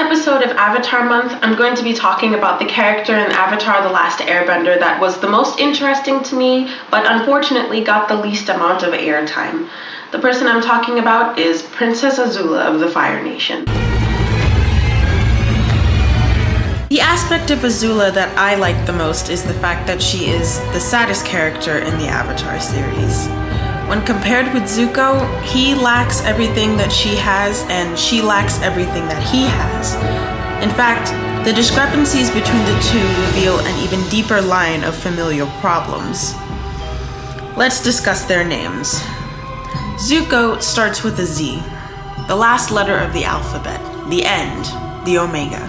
episode of Avatar Month, I'm going to be talking about the character in Avatar: The Last Airbender that was the most interesting to me, but unfortunately got the least amount of airtime. The person I'm talking about is Princess Azula of the Fire Nation. The aspect of Azula that I like the most is the fact that she is the saddest character in the Avatar series. When compared with Zuko, he lacks everything that she has, and she lacks everything that he has. In fact, the discrepancies between the two reveal an even deeper line of familial problems. Let's discuss their names. Zuko starts with a Z, the last letter of the alphabet, the end, the Omega.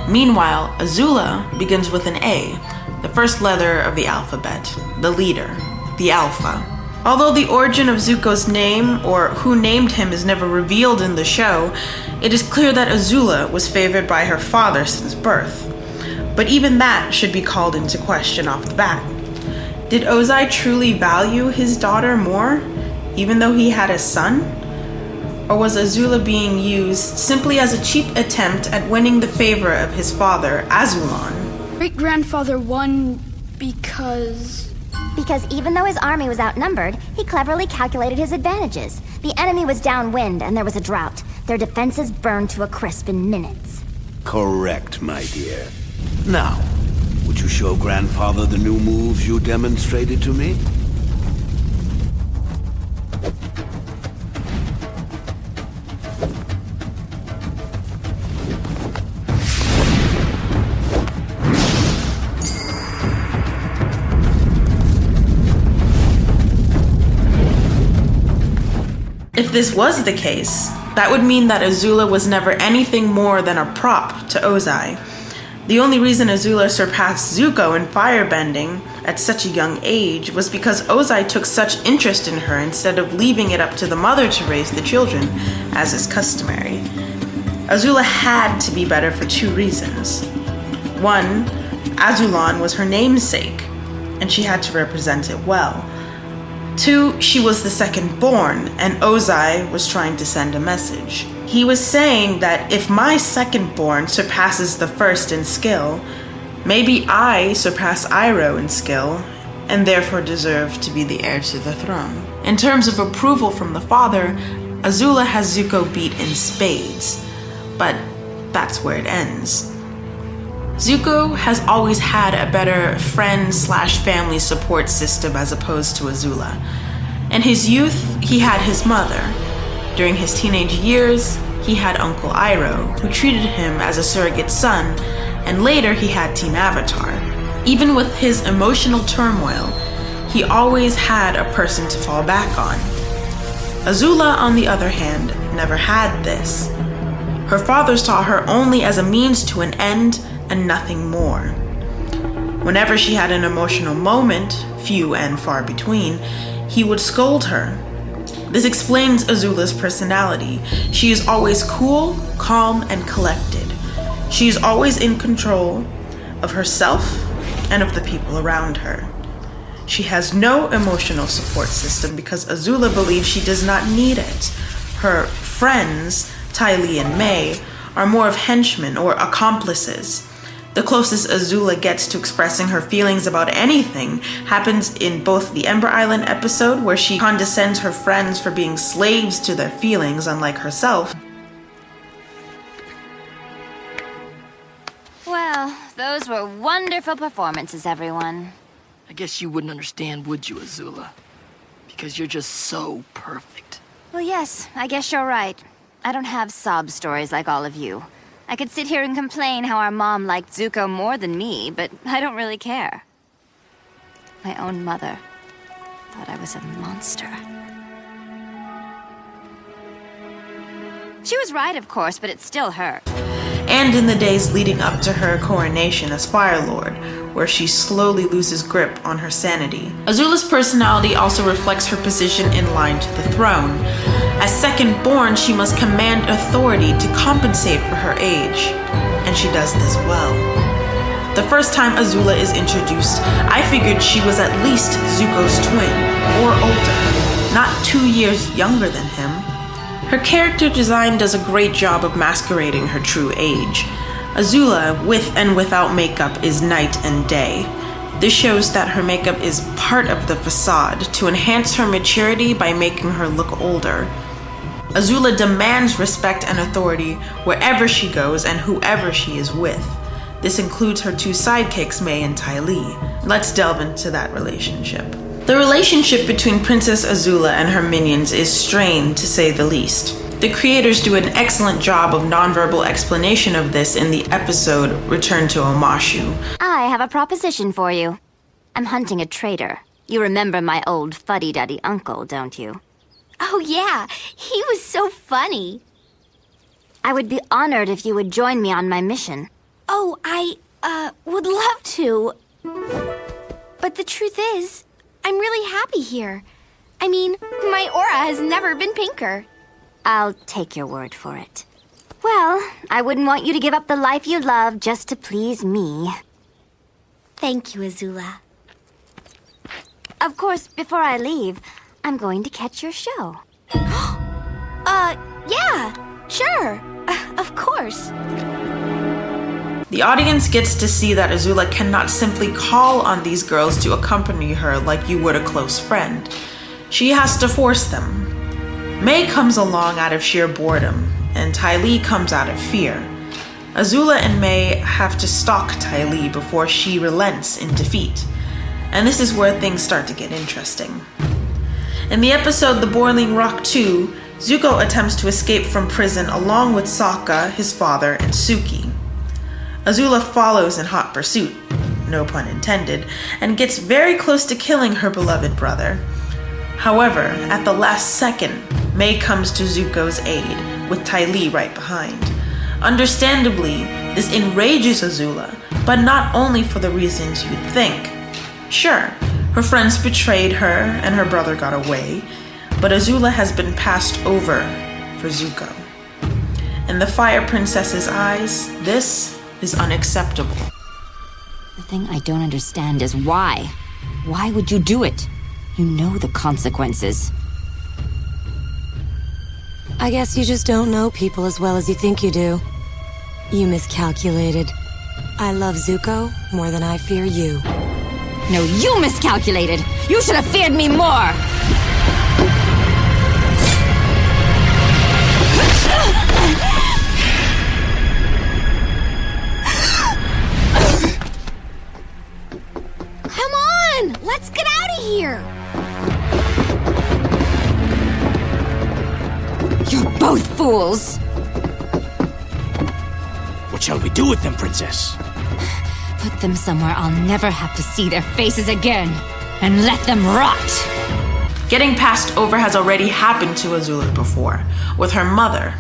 Meanwhile, Azula begins with an A, the first letter of the alphabet, the leader, the Alpha. Although the origin of Zuko's name, or who named him, is never revealed in the show, it is clear that Azula was favored by her father since birth. But even that should be called into question off the bat. Did Ozai truly value his daughter more, even though he had a son? Or was Azula being used simply as a cheap attempt at winning the favor of his father, Azulon? Great-grandfather won because even though his army was outnumbered, he cleverly calculated his advantages. The enemy was downwind and there was a drought. Their defenses burned to a crisp in minutes. Correct, my dear. Now, would you show Grandfather the new moves you demonstrated to me? If this was the case, that would mean that Azula was never anything more than a prop to Ozai. The only reason Azula surpassed Zuko in firebending at such a young age was because Ozai took such interest in her instead of leaving it up to the mother to raise the children, as is customary. Azula had to be better for two reasons. One, Azulon was her namesake, and she had to represent it well. Two, she was the second born, and Ozai was trying to send a message. He was saying that if my second born surpasses the first in skill, maybe I surpass Iroh in skill, and therefore deserve to be the heir to the throne. In terms of approval from the father, Azula has Zuko beat in spades, but that's where it ends. Zuko has always had a better friend/family support system as opposed to Azula. In his youth, he had his mother. During his teenage years, he had Uncle Iroh, who treated him as a surrogate son, and later he had Team Avatar. Even with his emotional turmoil, he always had a person to fall back on. Azula, on the other hand, never had this. Her father saw her only as a means to an end and nothing more. Whenever she had an emotional moment, few and far between, he would scold her. This explains Azula's personality. She is always cool, calm, and collected. She is always in control of herself and of the people around her. She has no emotional support system because Azula believes she does not need it. Her friends, Ty Lee and May, are more of henchmen or accomplices. The closest Azula gets to expressing her feelings about anything happens in both the Ember Island episode, where she condescends her friends for being slaves to their feelings, unlike herself. Well, those were wonderful performances, everyone. I guess you wouldn't understand, would you, Azula? Because you're just so perfect. Well, yes, I guess you're right. I don't have sob stories like all of you. I could sit here and complain how our mom liked Zuko more than me, but I don't really care. My own mother thought I was a monster. She was right, of course, but it still hurt. And in the days leading up to her coronation as Fire Lord, where she slowly loses grip on her sanity. Azula's personality also reflects her position in line to the throne. As second born, she must command authority to compensate for her age, and she does this well. The first time Azula is introduced, I figured she was at least Zuko's twin, or older, not 2 years younger than him. Her character design does a great job of masquerading her true age. Azula, with and without makeup, is night and day. This shows that her makeup is part of the facade to enhance her maturity by making her look older. Azula demands respect and authority wherever she goes and whoever she is with. This includes her two sidekicks, May and Ty Lee. Let's delve into that relationship. The relationship between Princess Azula and her minions is strained, to say the least. The creators do an excellent job of nonverbal explanation of this in the episode Return to Omashu. I have a proposition for you. I'm hunting a traitor. You remember my old fuddy-duddy uncle, don't you? Oh yeah, he was so funny. I would be honored if you would join me on my mission. Oh, I, would love to. But the truth is, I'm really happy here. I mean, my aura has never been pinker. I'll take your word for it. Well, I wouldn't want you to give up the life you love just to please me. Thank you, Azula. Of course, before I leave, I'm going to catch your show. Yeah, sure. Of course. The audience gets to see that Azula cannot simply call on these girls to accompany her like you would a close friend. She has to force them. May comes along out of sheer boredom, and Ty Lee comes out of fear. Azula and May have to stalk Ty Lee before she relents in defeat. And this is where things start to get interesting. In the episode The Boiling Rock 2, Zuko attempts to escape from prison along with Sokka, his father, and Suki. Azula follows in hot pursuit, no pun intended, and gets very close to killing her beloved brother. However, at the last second, May comes to Zuko's aid, with Ty Lee right behind. Understandably, this enrages Azula, but not only for the reasons you'd think. Sure, her friends betrayed her and her brother got away, but Azula has been passed over for Zuko. In the Fire Princess's eyes, this is unacceptable. The thing I don't understand is why. Why would you do it? You know the consequences. I guess you just don't know people as well as you think you do. You miscalculated. I love Zuko more than I fear you. No, you miscalculated! You should have feared me more! Come on, let's get out of here. You're both fools! What shall we do with them, Princess? Put them somewhere I'll never have to see their faces again, and let them rot! Getting passed over has already happened to Azula before, with her mother.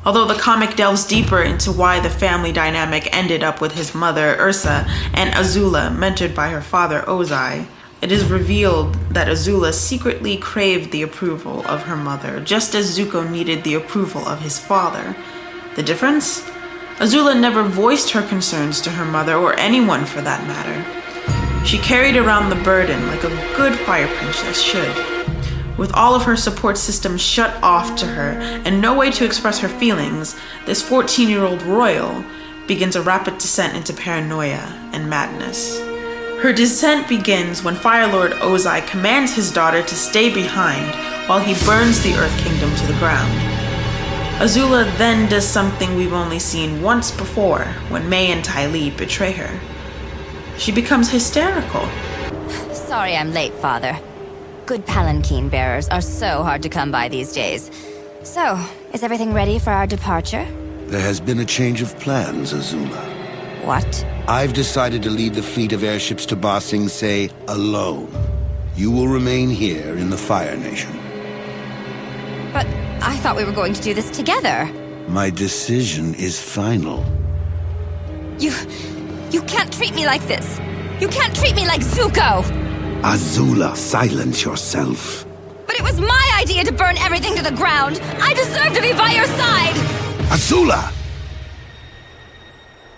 Although the comic delves deeper into why the family dynamic ended up with his mother, Ursa, and Azula, mentored by her father, Ozai, it is revealed that Azula secretly craved the approval of her mother, just as Zuko needed the approval of his father. The difference? Azula never voiced her concerns to her mother, or anyone for that matter. She carried around the burden like a good fire princess should. With all of her support system shut off to her and no way to express her feelings, this 14-year-old royal begins a rapid descent into paranoia and madness. Her descent begins when Fire Lord Ozai commands his daughter to stay behind while he burns the Earth Kingdom to the ground. Azula then does something we've only seen once before when May and Ty Lee betray her. She becomes hysterical. Sorry I'm late, Father. Good palanquin bearers are so hard to come by these days. So, is everything ready for our departure? There has been a change of plans, Azula. What? I've decided to lead the fleet of airships to Ba Sing Se alone. You will remain here in the Fire Nation. But I thought we were going to do this together. My decision is final. You can't treat me like this. You can't treat me like Zuko. Azula, silence yourself. But it was my idea to burn everything to the ground. I deserve to be by your side. Azula!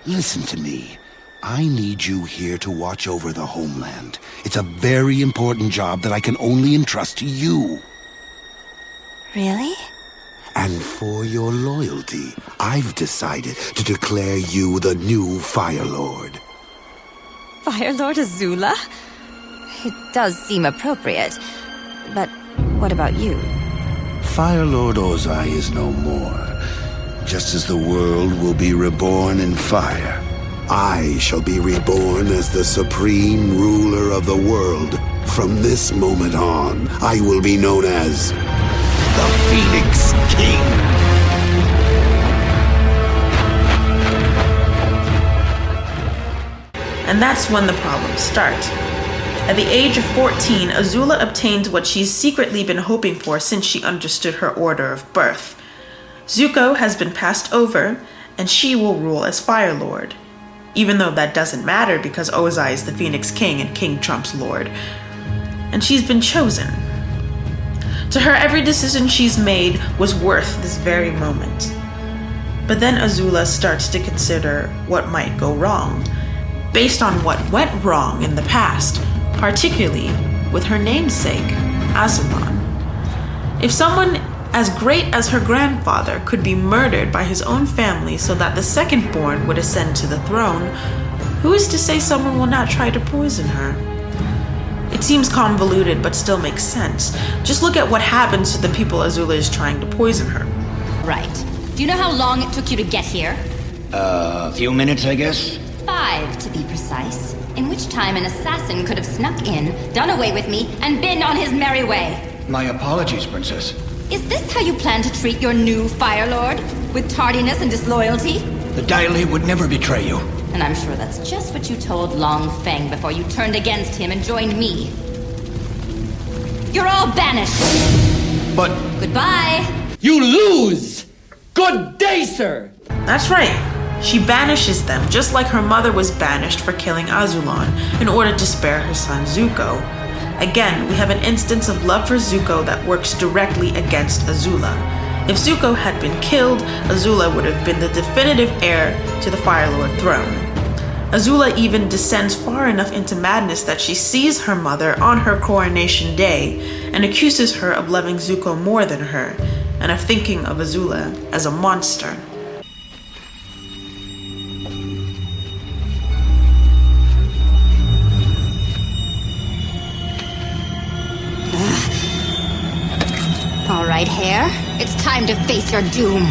Listen to me. I need you here to watch over the homeland. It's a very important job that I can only entrust to you. Really? And for your loyalty, I've decided to declare you the new Fire Lord. Fire Lord Azula? It does seem appropriate. But what about you? Fire Lord Ozai is no more. Just as the world will be reborn in fire, I shall be reborn as the supreme ruler of the world. From this moment on, I will be known as the Phoenix King. And that's when the problems start. At the age of 14, Azula obtains what she's secretly been hoping for since she understood her order of birth. Zuko has been passed over, and she will rule as Fire Lord. Even though that doesn't matter because Ozai is the Phoenix King and King Trump's Lord. And she's been chosen. To her, every decision she's made was worth this very moment. But then Azula starts to consider what might go wrong, based on what went wrong in the past, particularly with her namesake, Aslan. If someone as great as her grandfather could be murdered by his own family so that the second-born would ascend to the throne, who is to say someone will not try to poison her? It seems convoluted, but still makes sense. Just look at what happens to the people Azula is trying to poison her. Right. Do you know how long it took you to get here? A few minutes, I guess? 5, to be precise. In which time an assassin could have snuck in, done away with me, and been on his merry way. My apologies, Princess. Is this how you plan to treat your new Fire Lord? With tardiness and disloyalty? The Daily would never betray you. And I'm sure that's just what you told Long Feng before you turned against him and joined me. You're all banished! But... Goodbye! You lose! Good day, sir! That's right. She banishes them, just like her mother was banished for killing Azulan in order to spare her son Zuko. Again, we have an instance of love for Zuko that works directly against Azula. If Zuko had been killed, Azula would have been the definitive heir to the Fire Lord throne. Azula even descends far enough into madness that she sees her mother on her coronation day and accuses her of loving Zuko more than her, and of thinking of Azula as a monster. All right, Hare. It's time to face your doom.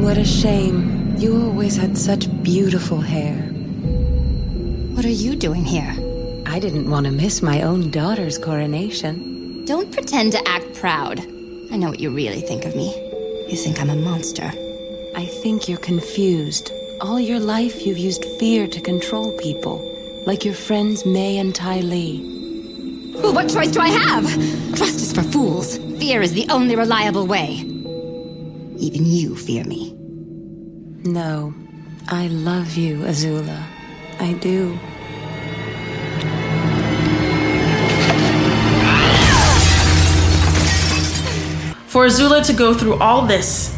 What a shame. You always had such beautiful hair. What are you doing here? I didn't want to miss my own daughter's coronation. Don't pretend to act proud. I know what you really think of me. You think I'm a monster. I think you're confused. All your life you've used fear to control people, like your friends May and Ty Lee. Well, what choice do I have? Trust is for fools. Fear is the only reliable way. Even you fear me. No, I love you, Azula. I do. For Azula to go through all this,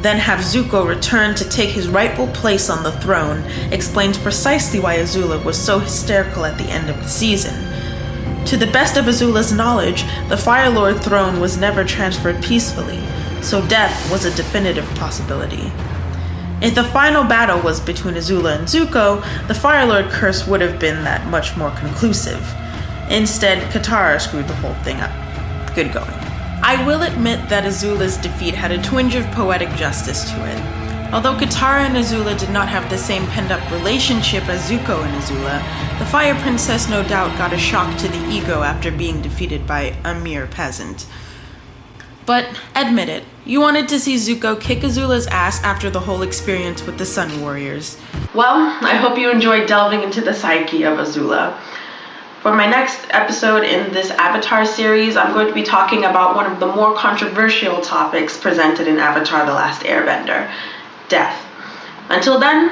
then have Zuko return to take his rightful place on the throne, explains precisely why Azula was so hysterical at the end of the season. To the best of Azula's knowledge, the Fire Lord throne was never transferred peacefully, so death was a definitive possibility. If the final battle was between Azula and Zuko, the Fire Lord curse would have been that much more conclusive. Instead, Katara screwed the whole thing up. Good going. I will admit that Azula's defeat had a twinge of poetic justice to it. Although Katara and Azula did not have the same pent-up relationship as Zuko and Azula, the Fire Princess no doubt got a shock to the ego after being defeated by a mere peasant. But admit it, you wanted to see Zuko kick Azula's ass after the whole experience with the Sun Warriors. Well, I hope you enjoyed delving into the psyche of Azula. For my next episode in this Avatar series, I'm going to be talking about one of the more controversial topics presented in Avatar: The Last Airbender, death. Until then,